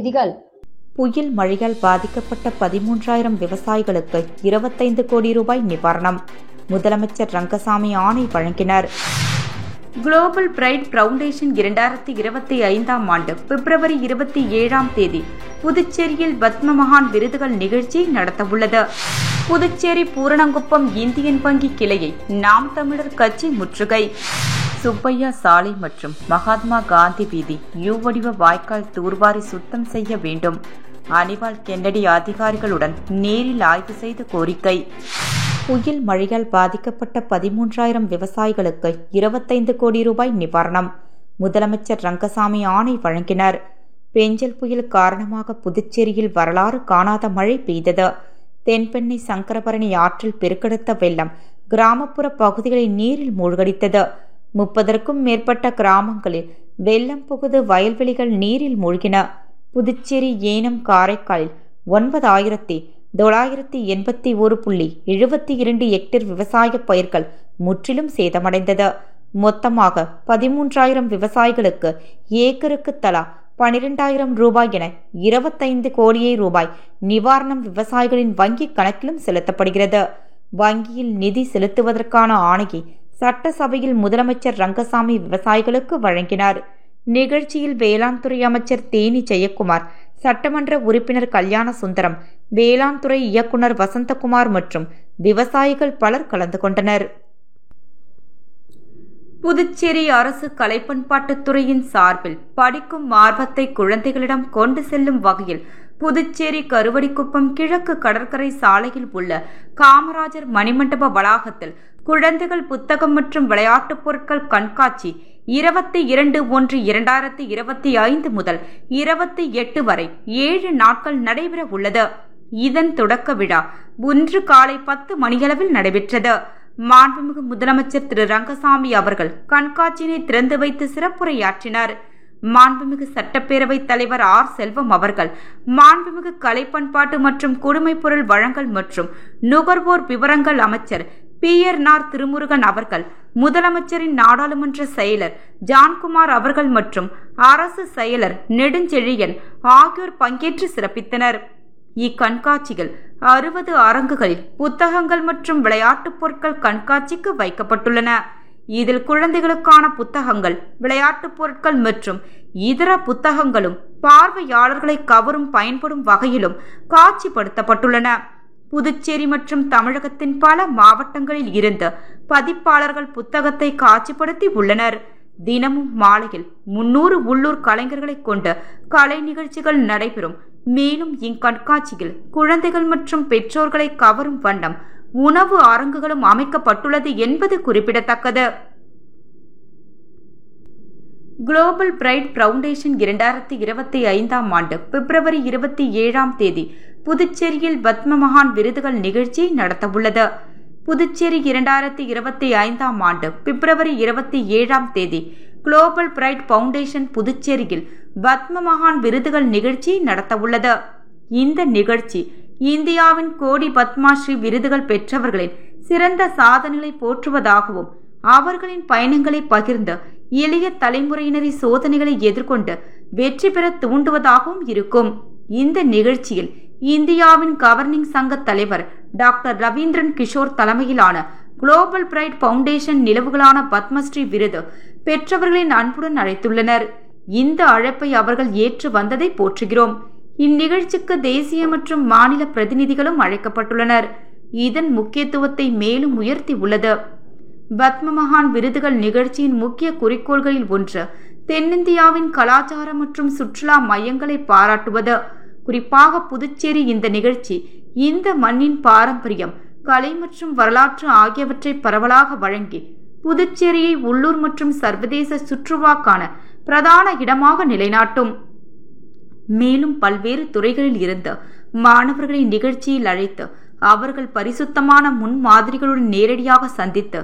செய்திகள். புயல் மழையால் பாதிக்கப்பட்ட 13,000 விவசாயிகளுக்கு 25 கோடி ரூபாய் நிவாரணம். முதலமைச்சர் ரங்கசாமி ஆணை வழங்கினார். குளோபல் பிரைட் ஃபவுண்டேஷன் 2025 ஆண்டு பிப்ரவரி 27 புதுச்சேரியில் பத்மமகான் விருதுகள் நிகழ்ச்சி நடத்தவுள்ளது. புதுச்சேரி பூரணங்குப்பம் இந்தியன் வங்கி கிளையை நாம் தமிழர் கட்சி முற்றுகை. சுப்பையா சாலை மற்றும் மகாத்மா காந்தி வீதி யூ வடிவ வாய்க்கால் தூர்வாரி சுத்தம் செய்ய வேண்டும். அனிவால் கென்னடி அதிகாரிகளுடன் நேரில் ஆய்வு செய்த கோரிக்கை. புயல் மழையால் பாதிக்கப்பட்ட 13,000 விவசாயிகளுக்கு 25 கோடி ரூபாய் நிவாரணம். முதலமைச்சர் ரங்கசாமி ஆணை வழங்கினார். பெஞ்சல் புயல் காரணமாக புதுச்சேரியில் வரலாறு காணாத மழை பெய்தது. தென்பெண்ணை சங்கரபரணி ஆற்றில் பெருக்கெடுத்த வெள்ளம் கிராமப்புற பகுதிகளை நீரில் மூழ்கடித்தது. 30க்கும் மேற்பட்ட கிராமங்களில் வெள்ளம் புகுது வயல்வெளிகள் நீரில் மூழ்கின. புதுச்சேரி, ஏனம், காரைக்காலில் 9,981.72 ஹெக்டேர் விவசாய பயிர்கள் முற்றிலும் சேதமடைந்தது. மொத்தமாக 13,000 விவசாயிகளுக்கு ஏக்கருக்கு தலா 12,000 ரூபாய் என 25 கோடியே ரூபாய் நிவாரணம் விவசாயிகளின் வங்கி கணக்கிலும் செலுத்தப்படுகிறது. வங்கியில் நிதி செலுத்துவதற்கான ஆணையை சட்டசபையில் முதலமைச்சர் ரங்கசாமி விவசாயிகளுக்கு வழங்கினார். நிகழ்ச்சியில் வேளாண் துறை அமைச்சர் தேனி ஜெயக்குமார், சட்டமன்ற உறுப்பினர் கல்யாண சுந்தரம், வேளாண் துறை இயக்குநர் வசந்தகுமார் மற்றும் விவசாயிகள் பலர் கலந்து கொண்டனர். புதுச்சேரி அரசு கலைப்பண்பாட்டுத்துறையின் சார்பில் படிக்கும் ஆர்வத்தை குழந்தைகளிடம் கொண்டு செல்லும் வகையில் புதுச்சேரி கருவடிக்குப்பம் கிழக்கு கடற்கரை சாலையில் உள்ள காமராஜர் மணிமண்டப வளாகத்தில் குழந்தைகள் புத்தகம் மற்றும் விளையாட்டுப் பொருட்கள் கண்காட்சி 22/1/2025 முதல் 28 வரை 7 நாட்கள் நடைபெற உள்ளது. இதன் தொடக்க விழா இன்று காலை 10 மணியளவில் நடைபெற்றது. மாண்புமிகு முதலமைச்சர் திரு ரங்கசாமி அவர்கள் கண்காட்சியினை திறந்து வைத்து சிறப்புரையாற்றினார். மாண்புமிகு சட்டப்பேரவைத் தலைவர் ஆர். செல்வம் அவர்கள், மாண்புமிகு கலை பண்பாட்டு மற்றும் குடிமைப்பொருள் வழங்கல் மற்றும் நுகர்வோர் விவரங்கள் அமைச்சர் PR திருமுருகன் அவர்கள், முதலமைச்சரின் நாடாளுமன்ற செயலர் ஜான்குமார் அவர்கள் மற்றும் அரசு செயலர் நெடுஞ்செழியன் ஆகியோர் பங்கேற்று சிறப்பித்தனர். இக்கண்காட்சிகள் 60 அரங்குகளில் புத்தகங்கள் மற்றும் விளையாட்டுப் பொருட்கள் கண்காட்சிக்கு வைக்கப்பட்டுள்ளன. இதில் குழந்தைகளுக்கான புத்தகங்கள், விளையாட்டுப் பொருட்கள் மற்றும் இதர புத்தகங்களும் பார்வையாளர்களை கவரும் பயன்படும் வகையிலும் காட்சிப்படுத்தப்பட்டுள்ளன. புதுச்சேரி மற்றும் தமிழகத்தின் பல மாவட்டங்களில் இருந்து பதிப்பாளர்கள் புத்தகத்தை காட்சிப்படுத்தி உள்ளனர். தினமும் மாலையில் 300 உள்ளூர் கலைஞர்களை கொண்டு கலை நிகழ்ச்சிகள் நடைபெறும். மேலும் இக்கண்காட்சியில் குழந்தைகள் மற்றும் பெற்றோர்களை கவரும் வண்ணம் உணவு அரங்குகளும் அமைக்கப்பட்டுள்ளது என்பது குறிப்பிடத்தக்கது. குளோபல் பிரைட் ஃபவுண்டேஷன் 2025 ஆண்டு பிப்ரவரி 27 புதுச்சேரியில் பத்மமகான் விருதுகள் நிகழ்ச்சி நடத்தவுள்ளது. புதுச்சேரி 2025 ஆண்டு பிப்ரவரி 27 குளோபல் பிரைட் ஃபவுண்டேஷன் புதுச்சேரியில் பத்மமகான் விருதுகள் நிகழ்ச்சி நடத்தவுள்ளது. இந்த நிகழ்ச்சி இந்தியாவின் கோடி பத்மாஸ்ரீ விருதுகள் பெற்றவர்களின் சிறந்த சாதனைகளை போற்றுவதாகவும் அவர்களின் பயணங்களை பகிர்ந்து எளிய தலைமுறையினரி சோதனைகளை எதிர்கொண்டு வெற்றி பெற தூண்டுவதாகவும் இருக்கும். இந்த நிகழ்ச்சியில் இந்தியாவின் கவர்னிங் சங்க தலைவர் டாக்டர் ரவீந்திரன் கிஷோர் தலைமையிலான குளோபல் பிரைட் ஃபவுண்டேஷன் நிலவுகளான பத்மஸ்ரீ விருது பெற்றவர்களின் அன்புடன் அழைத்துள்ளனர். இந்த அழைப்பை அவர்கள் ஏற்று வந்ததை போற்றுகிறோம். இந்நிகழ்ச்சிக்கு தேசிய மற்றும் மாநில பிரதிநிதிகளும் அழைக்கப்பட்டுள்ளனர். இதன் முக்கியத்துவத்தை மேலும் உயர்த்தி உள்ளது. பத்மமகான் விருதுகள் நிகழ்ச்சியின் முக்கிய குறிக்கோள்களில் ஒன்று தென்னிந்தியாவின் கலாச்சார மற்றும் சுற்றுலா மையங்களை பாராட்டுவது. குறிப்பாக புதுச்சேரி இந்த நிகழ்ச்சி இந்த மண்ணின் பாரம்பரியம், கலை மற்றும் வரலாற்று ஆகியவற்றை பரவலாக வழங்கி புதுச்சேரியை உள்ளூர் மற்றும் சர்வதேச சுற்றுலாக்கான பிரதான இடமாக நிலைநாட்டும். மேலும் பல்வேறு துறைகளில் இருந்து மாணவர்களை நிகழ்ச்சியில் அழைத்து அவர்கள் பரிசுத்தமான முன்மாதிரிகளுடன் நேரடியாக சந்தித்து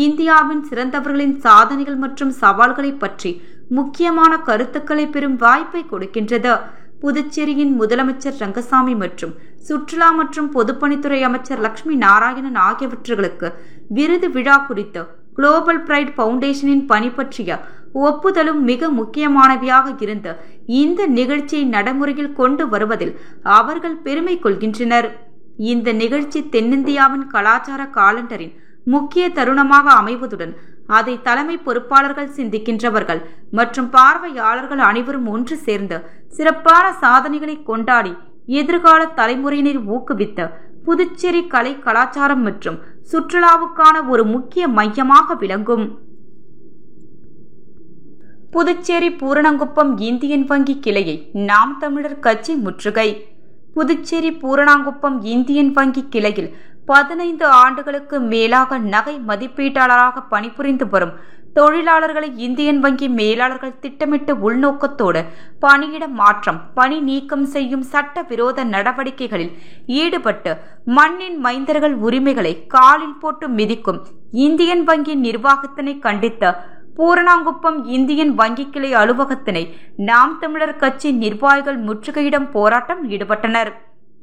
இந்தியாவின் சிறந்தவர்களின் சாதனைகள் மற்றும் சவால்களை பற்றி முக்கியமான கருத்துக்களை பெறும் வாய்ப்பை கொடுக்கின்றது. புதுச்சேரியின் முதலமைச்சர் ரங்கசாமி மற்றும் சுற்றுலா மற்றும் பொதுப்பணித்துறை அமைச்சர் லட்சுமி நாராயணன் ஆகியவர்களுக்கு விருது விழா குறித்து குளோபல் பிரைட் ஃபவுண்டேஷனின் பணி பற்றிய ஒப்புதலும் மிக முக்கியமானவையாக இருந்த இந்த நிகழ்ச்சியை நடைமுறையில் கொண்டு வருவதில் அவர்கள் பெருமை கொள்கின்றனர். இந்த நிகழ்ச்சி தென்னிந்தியாவின் கலாச்சார காலண்டரின் முக்கிய தருணமாக அமைவதுடன் அதை தலைமை பொறுப்பாளர்கள், சிந்திக்கின்றவர்கள் மற்றும் பார்வையாளர்கள் அனைவரும் ஒன்று சேர்ந்து சிறப்பான சாதனைகளை கொண்டாடி எதிர்கால தலைமுறையினர் ஊக்குவித்த புதுச்சேரி கலை, கலாச்சாரம் மற்றும் சுற்றுலாவுக்கான ஒரு முக்கிய மையமாக விளங்கும். புதுச்சேரி பூரணங்குப்பம் இந்தியன் வங்கி கிளையை நாம் தமிழர் கட்சி முற்றுகை. புதுச்சேரி பூரணங்குப்பம் இந்தியன் வங்கி கிளையில் 15 ஆண்டுகளுக்கு மேலாக நகை மதிப்பீட்டாளராக பணிபுரிந்து வரும் தொழிலாளர்களை இந்தியன் வங்கி மேலாளர்கள் திட்டமிட்டு உள்நோக்கத்தோடு பணியிட மாற்றம், பணி நீக்கம் செய்யும் சட்டவிரோத நடவடிக்கைகளில் ஈடுபட்டு மண்ணின் மைந்தர்கள் உரிமைகளை காலில் போட்டு மிதிக்கும் இந்தியன் வங்கி நிர்வாகத்தினை கண்டித்த பூரணாங்குப்பம் இந்தியன் வங்கி கிளை அலுவலகத்தினை நாம் தமிழர் கட்சி நிர்வாகிகள் முற்றுகையிடும் போராட்டம் ஈடுபட்டனர்.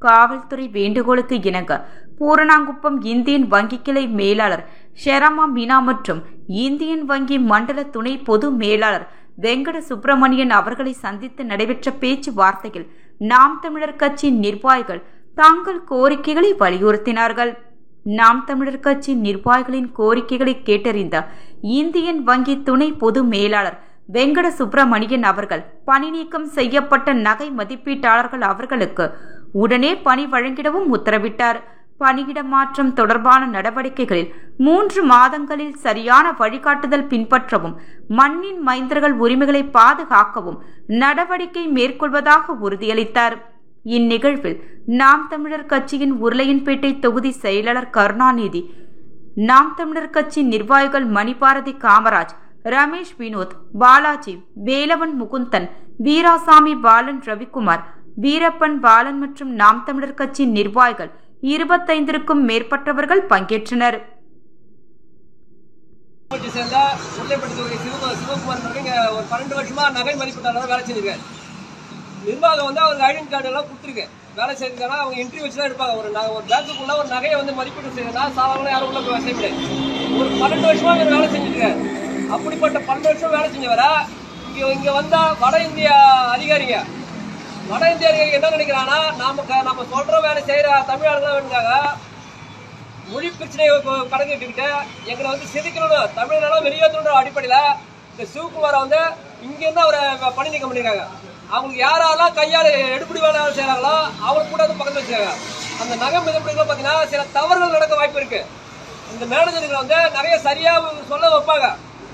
காவல்துறை வேண்டுகோளுக்கு இணங்க பூரணாங்குப்பம் இந்தியன் வங்கி கிளை மேலாளர் ஷெரமா மீனா மற்றும் இந்தியன் வங்கி மண்டல துணை பொது மேலாளர் வெங்கட சுப்பிரமணியன் அவர்களை சந்தித்து நடைபெற்ற பேச்சுவார்த்தையில் நாம் தமிழர் கட்சி நிர்வாகிகள் தங்கள் கோரிக்கைகளை வலியுறுத்தினார்கள். நாம் தமிழர் கட்சி நிர்வாகிகளின் கோரிக்கைகளை கேட்டறிந்த இந்தியன் வங்கி துணை பொது மேலாளர் வெங்கட சுப்பிரமணியன் அவர்கள் பணி நீக்கம் செய்யப்பட்ட நகை மதிப்பீட்டாளர்கள் அவர்களுக்கு உடனே பணி வழங்கிடவும் உத்தரவிட்டார். பணியிட மாற்றம் தொடர்பான நடவடிக்கைகளில் 3 மாதங்களில் சரியான வழிகாட்டுதல் பின்பற்றவும், மண்ணின் மைந்தர்கள் உரிமைகளை பாதுகாக்கவும் நடவடிக்கை மேற்கொள்வதாக உறுதியளித்தார். இந்நிகழ்வில் நாம் தமிழர் கட்சியின் உருளையன்பேட்டை தொகுதி செயலாளர் கருணாநிதி, நாம் தமிழர் கட்சி நிர்வாகிகள் மணிபாரதி காமராஜ், ரமேஷ் வினோத், பாலாஜி, வேலவன் முகுந்தன், வீராசாமி பாலன், ரவிக்குமார், வீரப்பன் பாலன் மற்றும் நாம் தமிழர் கட்சி நிர்வாகிகள் 25க்கும் மேற்பட்டவர்கள் பங்கேற்றனர். ஒரு 12 வருஷமா நகை மதிப்பீட்டாளர் வேலை செஞ்சிருக்காரு. நிர்வாகம் வந்து அவங்க ஐடென்டி கார்டு எல்லாம் கொடுத்துருக்கு. வேலை செய்யறதுக்கான அவங்க இன்டர்வியூ வச்சு தான் எடுப்பாங்க. ஒரு பேங்க்குள்ள ஒரு நகையை வந்து மதிப்பீடு செய்யறதா சாதாரண யாரும் உள்ள செய்ய முடியாது. ஒரு 12 வருஷமா இவர் வேலை செஞ்சிருக்காரு. அப்படிப்பட்ட 12 வருஷம் வேலை செஞ்சவரை இங்க வந்தா வட இந்திய அதிகாரிங்க என்ன நினைக்கிறாங்கன்னா, நம்ம சொல்ற வேலை செய்யற தமிழர்கள் வேணுக்காக மொழி பிரச்சனையை கணக்கிட்டுக்கிட்டு எங்களை வந்து சிதைக்கணும், தமிழரெல்லாம் வெளியேற்றணும் அடிப்படையில இந்த சிவகுமாரை வந்து இங்கிருந்து அவரை பணி நீக்கம் பண்ணிருக்காங்க. அவங்களுக்கு யாரெல்லாம் கையால் எடுப்படி வேலை செய்யறாங்களோ அவங்களுக்கு கூட வந்து பக்கத்தில் வச்சுருக்காங்க. அந்த நகை மிதப்படிகள் பார்த்தீங்கன்னா சில தவறுகள் நடக்க வாய்ப்பு இருக்கு. இந்த மேனேஜர்கள் வந்து நிறைய சரியா சொல்ல வைப்பாங்க,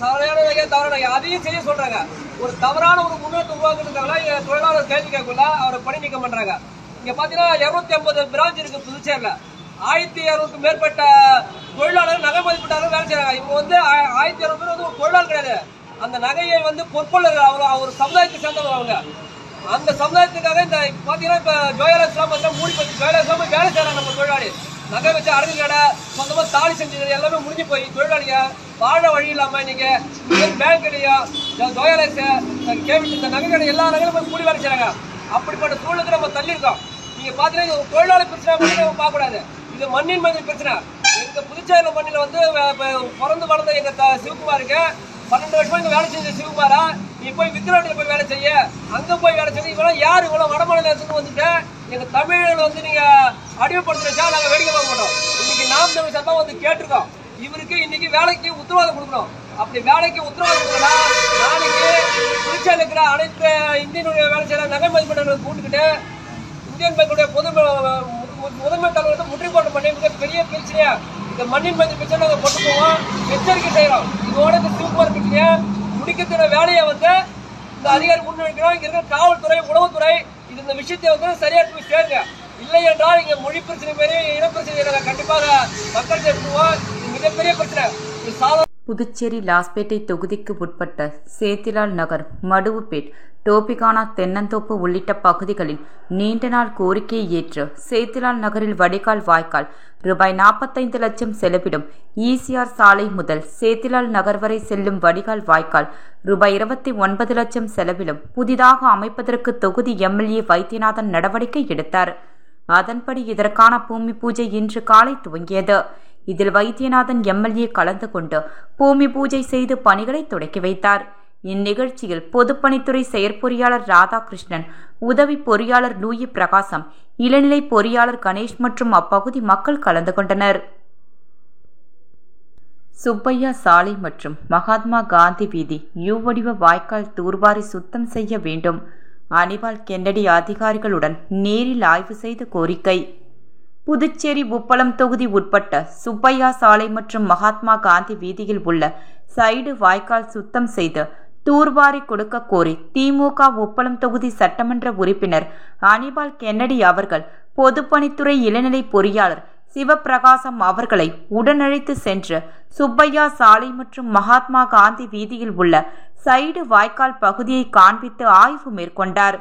சரியான நகை தவறான நகை அதையும் செய்ய சொல்றாங்க. ஒரு தவறான ஒரு முன்னேற்றம் உருவாக்குறதுக்காக தொழிலாளர் கேள்வி கேட்கல அவரை பணி நீக்கம் பண்றாங்க. இங்க பாத்தீங்கன்னா 250 பிரான்ச் இருக்கு புதுச்சேரியில. 1200க்கும் மேற்பட்ட தொழிலாளர் நகை மதிப்பீட்டாளர் வேலை செய்யறாங்க. இவங்க வந்து 1200 பேர் வந்து ஒரு தொழிலாளர் கிடையாது. அந்த நகையை வந்து பொறுப்பாளர் ஒரு சமுதாயத்தை சேர்ந்தவங்க. அவங்க அந்த சமுதாயத்துக்காக இந்த பாத்தீங்கன்னா இப்ப ஜோயலர்ஸ்லாம் மூடி போய் ஜோயலர்ஸ்லாம் போய் வேலை செய்யறாங்க. நம்ம தொழிலாளி நகை வச்சு அடகு கடை சொந்தமா தாலி செஞ்சது எல்லாமே முடிஞ்சு போய் தொழிலாளிங்க வாழ வழி இல்லாம இன்னைக்கு பேங்க் கடையா ஜோயலர்ஸ் கேபிள் இந்த நகை கடை எல்லா நகையும் போய் கூலி வேலை செய்யறாங்க. அப்படிப்பட்ட சூழலுக்கு நம்ம தள்ளி இருக்கோம். நீங்க பாத்தீங்கன்னா இது தொழிலாளி பிரச்சனை மட்டும் நம்ம பார்க்க கூடாது, இது மண்ணின் மண்ணின் பிரச்சனை. எங்க புதுச்சேரி மண்ணில வந்து பிறந்து வளர்ந்த எங்க சிவகுமாருக்கு 12 வருஷமா இங்க வேலை செஞ்ச சிவகுமாரா நீ போய் விக்ரவாண்டியில போய் வேலை செய்ய, அங்க போய் வேலை செய்ய, இவ்வளவு யாரு இவ்வளவு வடமாநிலத்துக்கு வந்துட்டு எங்க தமிழர்கள் வந்து நீங்க அடிமைப்படுத்துறச்சா நாங்க வேடிக்கை பார்க்க மாட்டோம். இன்னைக்கு நாம் தமிழ் சபா வந்து கேட்டிருக்கோம், இவருக்கு இன்னைக்கு வேலைக்கு உத்தரவாதம் கொடுக்கணும். அப்படி வேலைக்கு உத்தரவாதம் கொடுக்கணும்னா நாளைக்கு புதுச்சேரியில் இருக்கிற அனைத்து இந்தியனுடைய வேலை செய்யற நகை மதிப்பீட்டாளர்களை கூட்டுக்கிட்டு இந்தியன் பேங்குடைய முதன்மை தலைவர்கள் முற்றுகை பண்ணி பெரிய பிரச்சனையா இந்த மண்ணின் மதிப்பு பிரச்சனை நாங்கள் கொண்டு போவோம், எச்சரிக்கை செய்யறோம். இதோட இந்த சிவகுமார் பிரச்சனையை முடிக்கிற வேலையை வந்து இந்த அதிகாரி முன்னெடுக்கிறோம். இங்க இருக்கிற காவல்துறை, உளவுத்துறை இது இந்த விஷயத்தை வந்து சரியா போய் சேருங்க. இல்லை என்றால் இங்க மொழி பிரச்சனை மாரி இனப்பிரச்சனை நாங்கள் கண்டிப்பாக மக்கள் எடுத்துவோம். இது மிகப்பெரிய பிரச்சனை. புதுச்சேரி லாஸ்பேட்டை தொகுதிக்கு உட்பட்ட சேத்திலால் நகர், மடுவுப்பேட், டோபிகானா, தென்னந்தோப்பு உள்ளிட்ட பகுதிகளில் நீண்ட நாள் கோரிக்கையை ஏற்று சேத்திலால் நகரில் வடிகால் வாய்க்கால் ரூபாய் 45 லட்சம் செலவிடும் ஈசிஆர் சாலை முதல் சேத்திலால் நகர் வரை செல்லும் வடிகால் வாய்க்கால் ரூபாய் 29 லட்சம் செலவிலும் புதிதாக அமைப்பதற்கு தொகுதி எம்எல்ஏ வைத்தியநாதன் நடவடிக்கை எடுத்தார். அதன்படி இதற்கான பூமி பூஜை இன்று காலை துவங்கியது. இதில் வைத்தியநாதன் எம்எல்ஏ கலந்து கொண்டு பூமி பூஜை செய்து பணிகளை தொடக்கி வைத்தார். இந்நிகழ்ச்சியில் பொதுப்பணித்துறை செயற்பொறியாளர் ராதாகிருஷ்ணன், உதவி பொறியாளர் லூயி பிரகாசம், இளநிலை பொறியாளர் கணேஷ் மற்றும் அப்பகுதி மக்கள் கலந்து கொண்டனர். சுப்பையா சாலை மற்றும் மகாத்மா காந்தி வீதி யூ வடிவ வாய்க்கால் தூர்வாரி சுத்தம் செய்ய வேண்டும். அனிபால் கென்னடி அதிகாரிகளுடன் நேரில் ஆய்வு செய்த கோரிக்கை. புதுச்சேரி உப்பளம் தொகுதி உட்பட்ட சுப்பையா சாலை மற்றும் மகாத்மா காந்தி வீதியில் உள்ள சைடு வாய்க்கால் சுத்தம் செய்து தூர்வாரி கொடுக்க கோரி திமுக உப்பளம் தொகுதி சட்டமன்ற உறுப்பினர் அனிபால் கென்னடி அவர்கள் பொதுப்பணித்துறை இளநிலை பொறியாளர் சிவபிரகாசம் அவர்களை உடனழைத்து சென்று சுப்பையா சாலை மற்றும் மகாத்மா காந்தி வீதியில் உள்ள சைடு வாய்க்கால் பகுதியை காண்பித்து ஆய்வு மேற்கொண்டார்.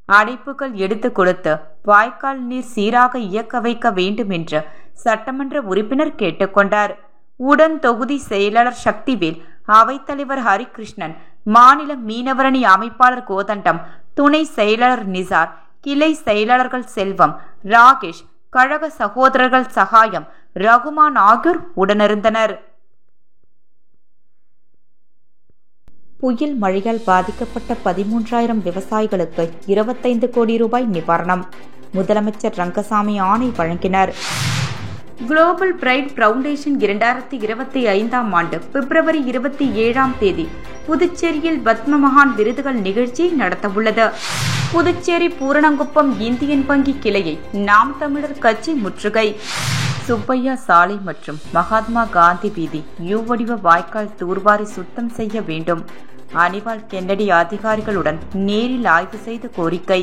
அடைப்புகள் எடுத்து கொடுத்து வாய்க்கால் நீர் சீராக இயக்க வைக்க வேண்டும் என்று சட்டமன்ற உறுப்பினர் கேட்டுக்கொண்டார். உடன் தொகுதி செயலாளர் சக்திவேல், அவைத்தலைவர் ஹரிகிருஷ்ணன், மாநில மீனவரணி அமைப்பாளர் கோதண்டம், துணை செயலாளர் நிசார், கிளை செயலாளர்கள் செல்வம், ராகேஷ், கழக சகோதரர்கள் சகாயம், ரகுமான் ஆகியோர் உடனிருந்தனர். புயல் மழையால் பாதிக்கப்பட்ட 13,000 விவசாயிகளுக்கு 25 கோடி ரூபாய் நிவாரணம். முதலமைச்சர் ரங்கசாமி ஆணை வழங்கினார். குளோபல் பிரைட் ஃபவுண்டேஷன் 2025ஆம் ஆண்டு பிப்ரவரி 27ஆம் தேதி புதுச்சேரியில் பத்ம மகான் விருதுகள் நிகழ்ச்சியை நடத்தவுள்ளது. புதுச்சேரி பூரணங்குப்பம் இந்தியன் வங்கி கிளையை நாம் தமிழர் கட்சி முற்றுகை. சுப்பையா சாலை மற்றும் மகாத்மா காந்தி வீதி யூ வடிவ வாய்க்கால் தூர்வாரி சுத்தம் செய்ய வேண்டும். அனிபால் கென்னடி அதிகாரிகளுடன் நேரில் ஆய்வு செய்த கோரிக்கை.